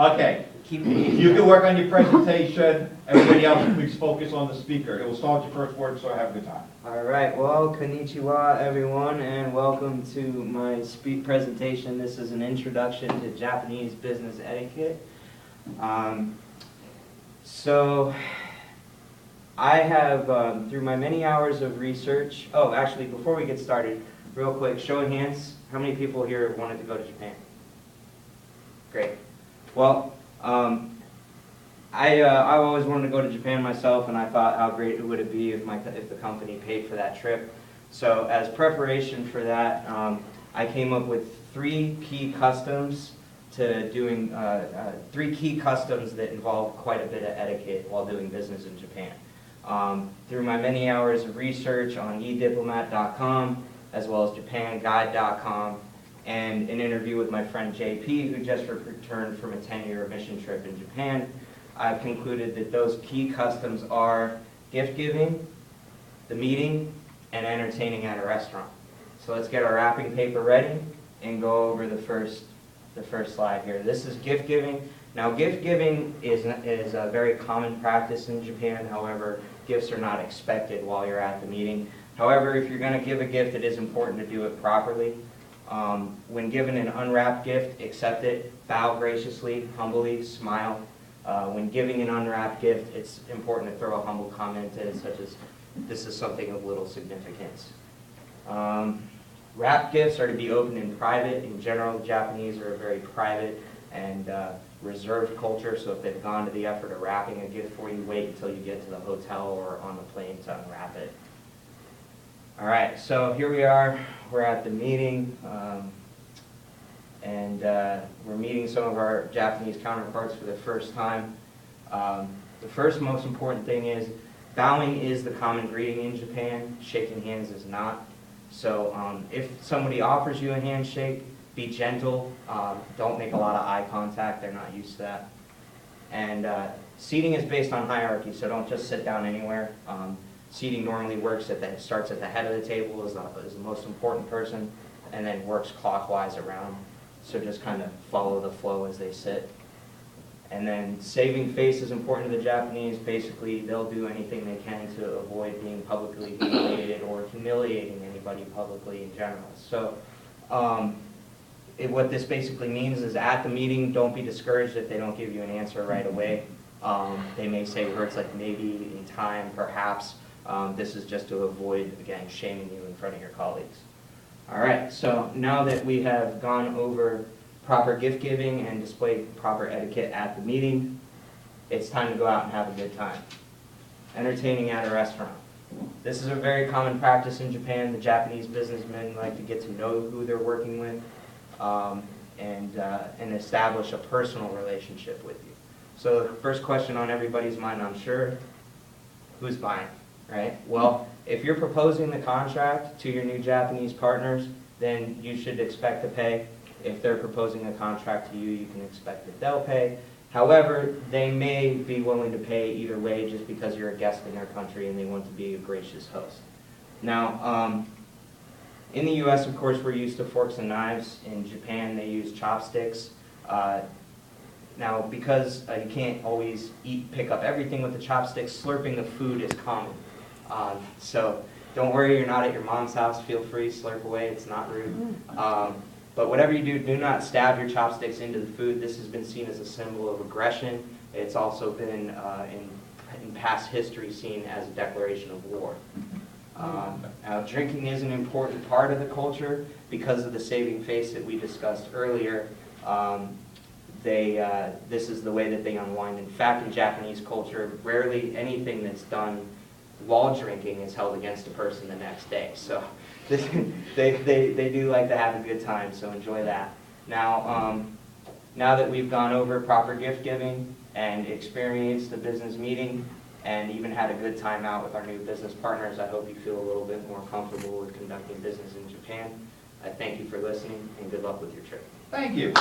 Okay, Keep you can work on your presentation. Everybody else, please focus on the speaker. It will start with your first word, so have a good time. All right. Well, konnichiwa, everyone, and welcome to my presentation. This is an introduction to Japanese business etiquette. So, I have, through my many hours of research. Oh, actually, before we get started, real quick, show of hands. How many people here wanted to go to Japan? Great. Well, I always wanted to go to Japan myself, and I thought how great it would be if the company paid for that trip. So as preparation for that, I came up with three key customs that involve quite a bit of etiquette while doing business in Japan. Through my many hours of research on ediplomat.com, as well as japanguide.com, and an interview with my friend JP, who just returned from a 10-year mission trip in Japan, I've concluded that those key customs are gift giving, the meeting, and entertaining at a restaurant. So let's get our wrapping paper ready and go over the first slide here. This is gift giving. Now, gift giving is a very common practice in Japan. However, gifts are not expected while you're at the meeting. However, if you're going to give a gift, it is important to do it properly. When given an unwrapped gift, accept it, bow graciously, humbly, smile. When giving an unwrapped gift, it's important to throw a humble comment in, such as, "This is something of little significance." Wrapped gifts are to be opened in private. In general, the Japanese are a very private and reserved culture, so if they've gone to the effort of wrapping a gift for you, wait until you get to the hotel or on the plane to unwrap it. All right, so here we are. We're at the meeting, and we're meeting some of our Japanese counterparts for the first time. The first most important thing is bowing is the common greeting in Japan. Shaking hands is not. So if somebody offers you a handshake, be gentle. Don't make a lot of eye contact. They're not used to that. And seating is based on hierarchy, so don't just sit down anywhere. Seating normally starts at the head of the table as the most important person, and then works clockwise around. So just kind of follow the flow as they sit. And then saving face is important to the Japanese. Basically, they'll do anything they can to avoid being publicly humiliated or humiliating anybody publicly in general. So what this basically means is at the meeting, don't be discouraged if they don't give you an answer right away. They may say words like maybe, in time, perhaps. This is just to avoid, again, shaming you in front of your colleagues. All right, so now that we have gone over proper gift giving and displayed proper etiquette at the meeting, it's time to go out and have a good time. Entertaining at a restaurant. This is a very common practice in Japan. The Japanese businessmen like to get to know who they're working with and establish a personal relationship with you. So the first question on everybody's mind, I'm sure, who's buying? Right? Well, if you're proposing the contract to your new Japanese partners, then you should expect to pay. If they're proposing a contract to you, you can expect that they'll pay. However, they may be willing to pay either way just because you're a guest in their country and they want to be a gracious host. Now, in the U.S., of course, we're used to forks and knives. In Japan, they use chopsticks. Now, because you can't always pick up everything with the chopsticks, slurping the food is common. So don't worry, you're not at your mom's house. Feel free, slurp away. It's not rude. But whatever you do, do not stab your chopsticks into the food. This has been seen as a symbol of aggression. It's also been, in past history, seen as a declaration of war. Now, drinking is an important part of the culture because of the saving face that we discussed earlier. This is the way that they unwind. In fact, in Japanese culture, rarely anything that's done while drinking is held against a person the next day. So they do like to have a good time, so enjoy that. Now, now that we've gone over proper gift giving and experienced the business meeting and even had a good time out with our new business partners, I hope you feel a little bit more comfortable with conducting business in Japan. I thank you for listening and good luck with your trip. Thank you.